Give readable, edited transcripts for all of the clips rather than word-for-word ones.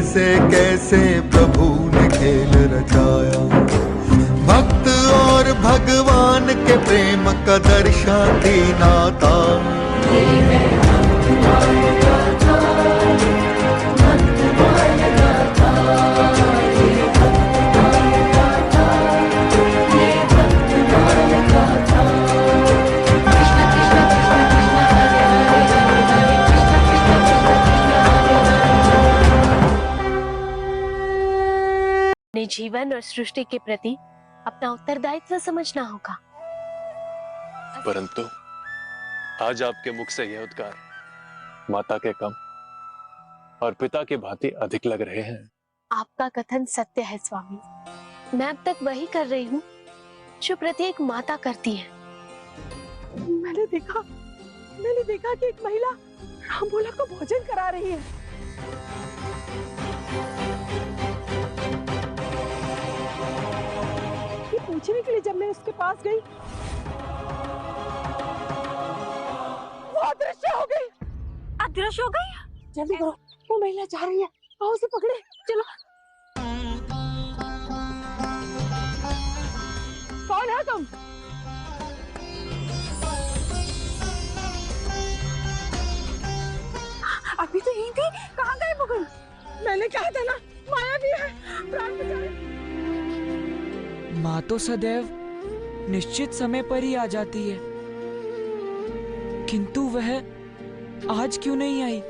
कैसे कैसे प्रभु ने खेल रचाया। भक्त और भगवान के प्रेम का दर्शाती नाता। अपने जीवन और सृष्टि के प्रति अपना उत्तरदायित्व समझना होगा। परंतु आज आपके मुख से यह उद्गार माता के कम और पिता की भांति अधिक लग रहे हैं। आपका कथन सत्य है स्वामी। मैं अब तक वही कर रही हूँ जो प्रत्येक माता करती है। मैंने देखा कि एक महिला राम भोला को भोजन करा रही है। ये पूछने के लिए जब मैं उसके पास गई, वो अदृश्य हो गई। अदृश्य हो गई? जल्दी करो, वो महिला जा रही है। आओ उसे पकड़े, चलो। कौन है तुम? अभी तो यही थी, कहाँ गए मुकुल? मैंने कहा था ना, माया भी है। प्राण बचाए। माँ तो सदैव निश्चित समय पर ही आ जाती है, किंतु वह आज क्यों नहीं आई?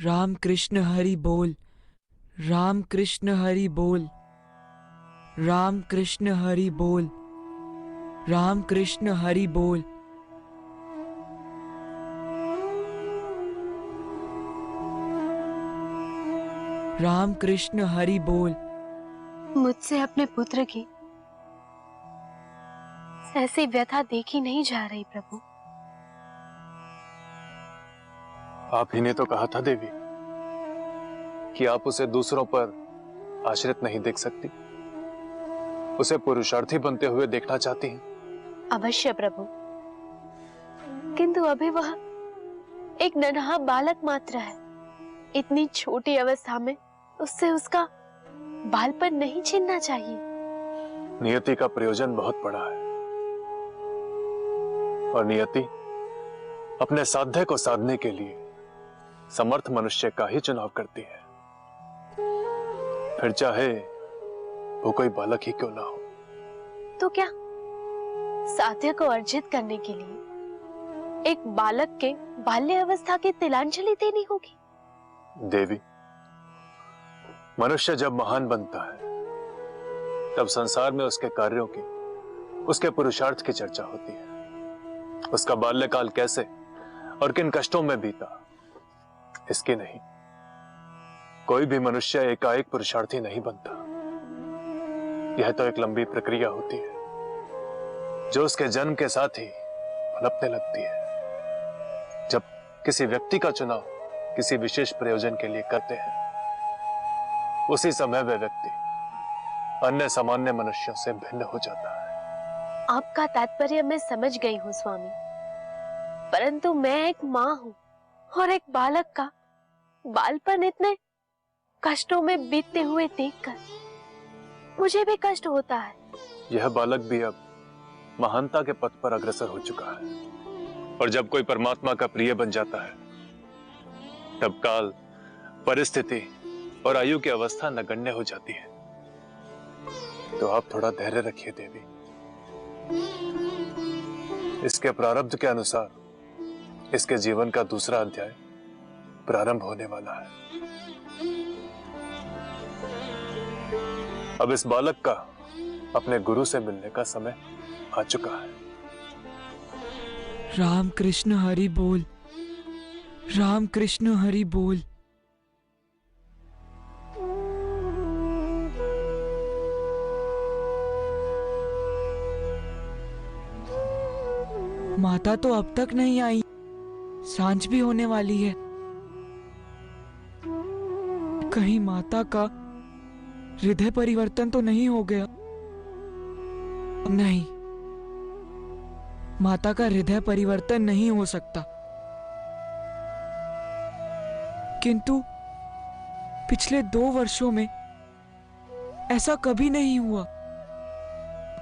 राम कृष्ण हरि बोल, राम कृष्ण हरि बोल, राम कृष्ण हरि बोल, राम कृष्ण हरि बोल। राम कृष्ण हरि बोल। मुझसे अपने पुत्र की ऐसी व्यथा देखी नहीं जा रही प्रभु। आप ही ने तो कहा था देवी कि आप उसे दूसरों पर आश्रित नहीं देख सकती, उसे पुरुषार्थी बनते हुए देखना चाहती हैं। अवश्य प्रभु, किंतु अभी वह एक नन्हा बालक मात्र है। इतनी छोटी अवस्था में उससे उसका बालपन नहीं छीनना चाहिए। नियति का प्रयोजन बहुत बड़ा है और नियति अपने साध्य को साधने के लिए समर्थ मनुष्य का ही चुनाव करती है, फिर चाहे वो कोई बालक ही क्यों ना हो। तो क्या साध्य को अर्जित करने के लिए एक बालक के बाल्य अवस्था की तिलांजलि देनी होगी? देवी, मनुष्य जब महान बनता है तब संसार में उसके कार्यों की, उसके पुरुषार्थ की चर्चा होती है। उसका बाल्यकाल कैसे और किन कष्टों में बीता, इसकी नहीं। कोई भी मनुष्य एकाएक पुरुषार्थी नहीं बनता। यह तो एक लंबी प्रक्रिया होती है जो उसके जन्म के साथ ही पनपने लगती है। जब किसी व्यक्ति का चुनाव किसी विशेष प्रयोजन के लिए करते हैं, उसी समय वह व्यक्ति अन्य सामान्य मनुष्यों से भिन्न हो जाता है। आपका तात्पर्य मैं समझ गई हूँ स्वामी, परंतु मैं एक माँ हूँ और एक बालक का बालपन इतने कष्टों में बीतते हुए देखकर मुझे भी कष्ट होता है। यह बालक भी अब महानता के पथ पर अग्रसर हो चुका है और जब कोई परमात्मा का प्रिय बन जाता है तब काल, परिस्थिति और आयु की अवस्था नगण्य हो जाती है। तो आप थोड़ा धैर्य रखिए देवी। इसके प्रारब्ध के अनुसार इसके जीवन का दूसरा अध्याय प्रारंभ होने वाला है। अब इस बालक का अपने गुरु से मिलने का समय आ चुका है। राम कृष्ण हरि बोल, राम कृष्ण हरि बोल। माता तो अब तक नहीं आई, सांझ भी होने वाली है। कहीं माता का हृदय परिवर्तन तो नहीं हो गया? नहीं, माता का हृदय परिवर्तन नहीं हो सकता, किंतु पिछले 2 वर्षों में ऐसा कभी नहीं हुआ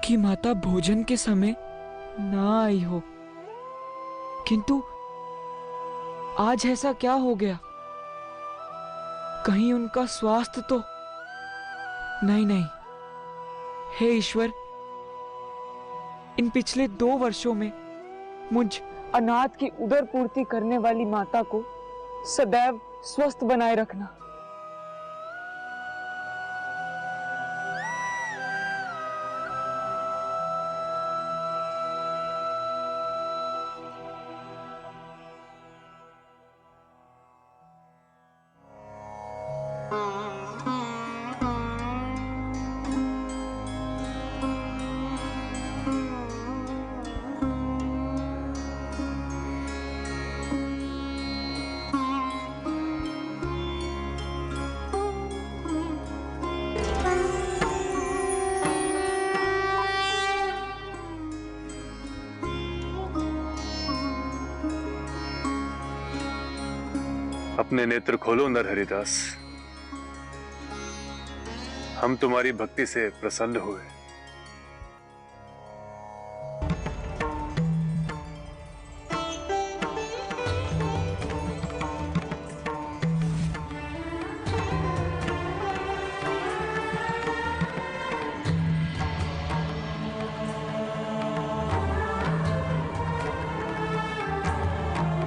कि माता भोजन के समय ना आई हो। किंतु आज ऐसा क्या हो गया? कहीं उनका स्वास्थ्य तो नहीं। हे ईश्वर, इन पिछले 2 वर्षों में मुझ अनाथ की उदर पूर्ति करने वाली माता को सदैव स्वस्थ बनाए रखना। अपने नेत्र खोलो नरहरिदास, हम तुम्हारी भक्ति से प्रसन्न हुए।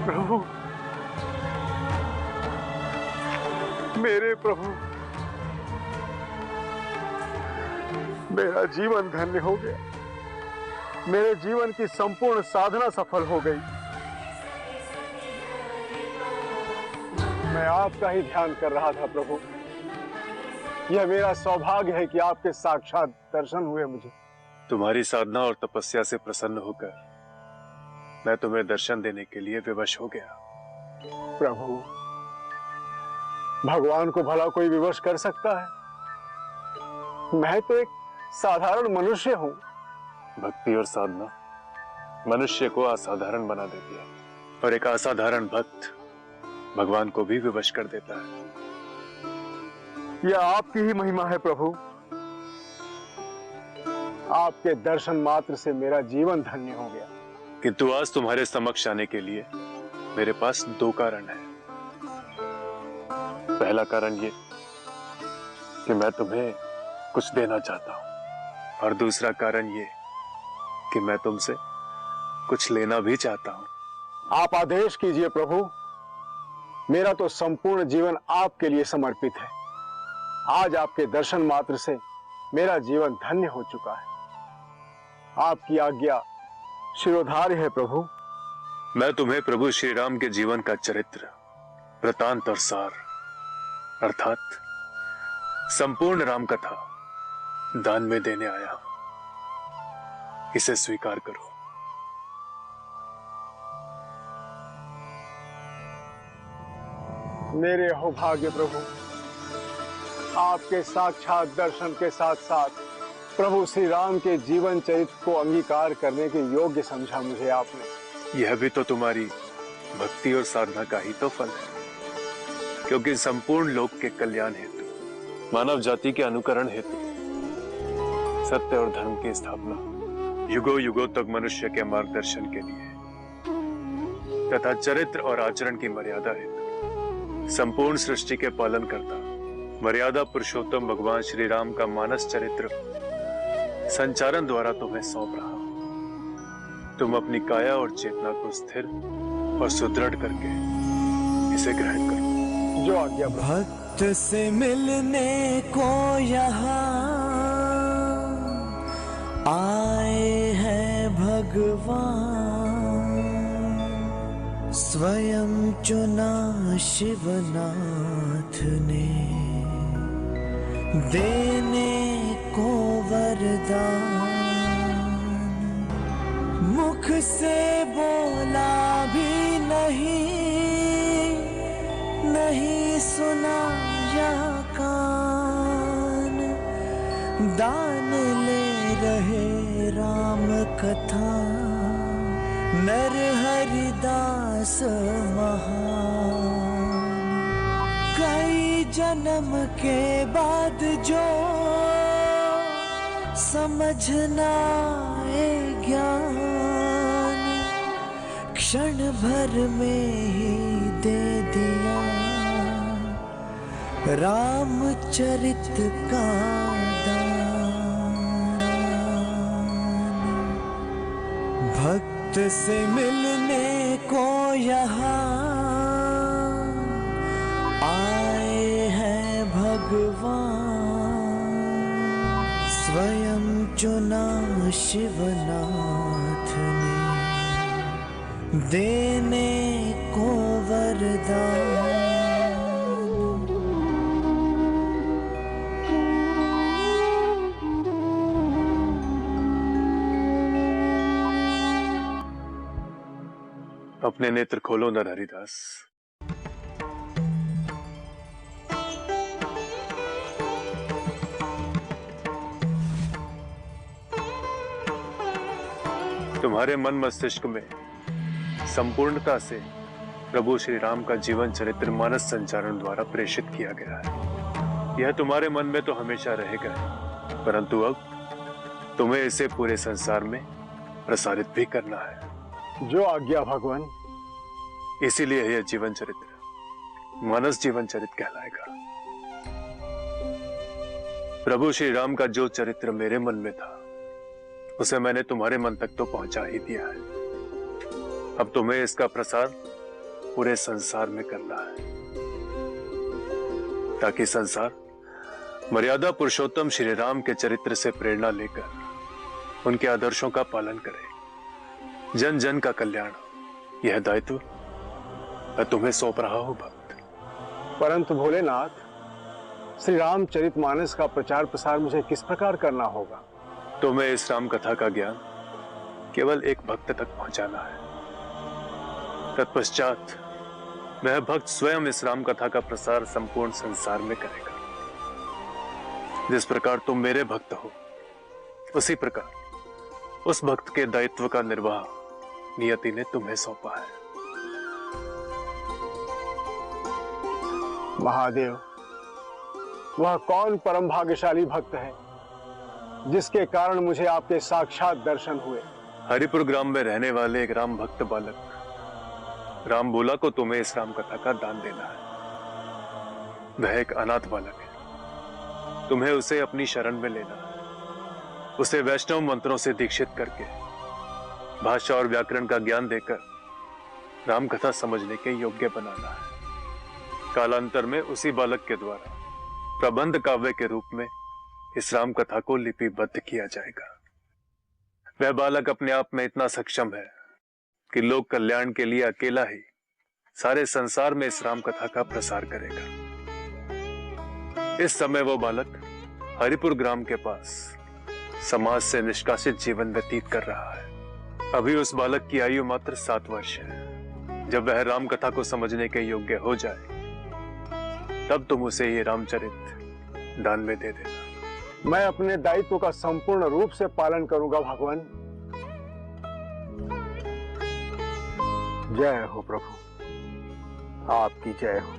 प्रभु, मेरे प्रभु, मेरा जीवन धन्य हो गया। मेरे जीवन की संपूर्ण साधना सफल हो गई। मैं आपका ही ध्यान कर रहा था प्रभु। यह मेरा सौभाग्य है कि आपके साक्षात दर्शन हुए मुझे। तुम्हारी साधना और तपस्या से प्रसन्न होकर मैं तुम्हें दर्शन देने के लिए विवश हो गया। प्रभु, भगवान को भला कोई विवश कर सकता है? मैं तो एक साधारण मनुष्य हूं। भक्ति और साधना मनुष्य को असाधारण बना देती है, और एक असाधारण भक्त भगवान को भी विवश कर देता है। यह आपकी ही महिमा है प्रभु। आपके दर्शन मात्र से मेरा जीवन धन्य हो गया। किंतु आज तुम्हारे समक्ष आने के लिए मेरे पास 2 कारण हैं। पहला कारण ये कि मैं तुम्हें कुछ देना चाहता हूं, और दूसरा कारण ये कि मैं तुमसे कुछ लेना भी चाहता हूं। आप आदेश कीजिए प्रभु। मेरा तो संपूर्ण जीवन आपके लिए समर्पित है। आज आपके दर्शन मात्र से मेरा जीवन धन्य हो चुका है। आपकी आज्ञा शिरोधार्य है प्रभु। मैं तुम्हें प्रभु श्री राम के जीवन का चरित्र, वृतांत और सार, अर्थात संपूर्ण राम कथा दान में देने आया हूं। इसे स्वीकार करो। मेरे हो भाग्य प्रभु। आपके साक्षात दर्शन के साथ साथ प्रभु श्री राम के जीवन चरित्र को अंगीकार करने के योग्य समझा मुझे आपने। यह भी तो तुम्हारी भक्ति और साधना का ही तो फल है, क्योंकि संपूर्ण लोक के कल्याण हेतु, मानव जाति के अनुकरण हेतु, सत्य और धर्म की स्थापना, युगों युगों तक मनुष्य के मार्गदर्शन के लिए तथा चरित्र और आचरण की मर्यादा हेतु संपूर्ण सृष्टि के पालन करता मर्यादा पुरुषोत्तम भगवान श्री राम का मानस चरित्र संचारण द्वारा तुम्हें सौंप रहा हूं। तुम अपनी काया और चेतना को स्थिर और सुदृढ़ करके इसे ग्रहण करो। जो आज्ञा प्रभु। भक्त से मिलने को यहाँ आए हैं भगवान, स्वयं चुना शिवनाथ ने देने को वरदान। मुख से बोला भी नहीं सुनाया कान, दान ले रहे राम कथा नरहरिदास महान, कई जन्म के बाद जो समझना है ज्ञान, क्षण भर में ही दे दिया रामचरित का दान। भक्त से मिलने को यहाँ आए हैं भगवान, स्वयं चुना शिवनाथ ने देने को वरदान। अपने नेत्र खोलो नरहरिदास। तुम्हारे मन मस्तिष्क में संपूर्णता से प्रभु श्री राम का जीवन चरित्र मानस संचारण द्वारा प्रेषित किया गया है। यह तुम्हारे मन में तो हमेशा रहेगा, परंतु अब तुम्हें इसे पूरे संसार में प्रसारित भी करना है। जो आज्ञा भगवान। इसीलिए यह जीवन चरित्र मानस जीवन चरित्र कहलाएगा। प्रभु श्री राम का जो चरित्र मेरे मन में था उसे मैंने तुम्हारे मन तक तो पहुंचा ही दिया है। अब तुम्हें इसका प्रसार पूरे संसार में करना है, ताकि संसार मर्यादा पुरुषोत्तम श्री राम के चरित्र से प्रेरणा लेकर उनके आदर्शों का पालन करे। जन जन का कल्याण, यह दायित्व मैं तुम्हें सौंप रहा हूं भक्त। परंतु भोलेनाथ, श्री रामचरितमानस का प्रचार प्रसार मुझे किस प्रकार करना होगा? तुम्हें इस राम कथा का ज्ञान केवल एक भक्त तक पहुंचाना है। तत्पश्चात वह भक्त स्वयं इस राम कथा का प्रसार संपूर्ण संसार में करेगा। जिस प्रकार तुम मेरे भक्त हो, उसी प्रकार उस भक्त के दायित्व का निर्वाह नियति ने तुम्हें सौंपा है। महादेव, वह कौन परम भाग्यशाली भक्त है जिसके कारण मुझे आपके साक्षात दर्शन हुए? हरिपुर ग्राम में रहने वाले एक राम भक्त बालक राम बोला को तुम्हें इस राम कथा का दान देना है। वह एक अनाथ बालक है, तुम्हें उसे अपनी शरण में लेना है। उसे वैष्णव मंत्रों से दीक्षित करके भाषा और व्याकरण का ज्ञान देकर राम कथा समझने के योग्य बनाना है। कालांतर में उसी बालक के द्वारा प्रबंध काव्य के रूप में इस राम कथा को लिपिबद्ध किया जाएगा। वह बालक अपने आप में इतना सक्षम है कि लोक कल्याण के लिए अकेला ही सारे संसार में इस राम कथा का प्रसार करेगा। इस समय वो बालक हरिपुर ग्राम के पास समाज से निष्कासित जीवन व्यतीत कर रहा है। अभी उस बालक की आयु मात्र 7 वर्ष है। जब वह राम कथा को समझने के योग्य हो जाए, तब तुम उसे ये रामचरित दान में दे देना। मैं अपने दायित्व का संपूर्ण रूप से पालन करूंगा भगवान। जय हो प्रभु, आपकी जय हो।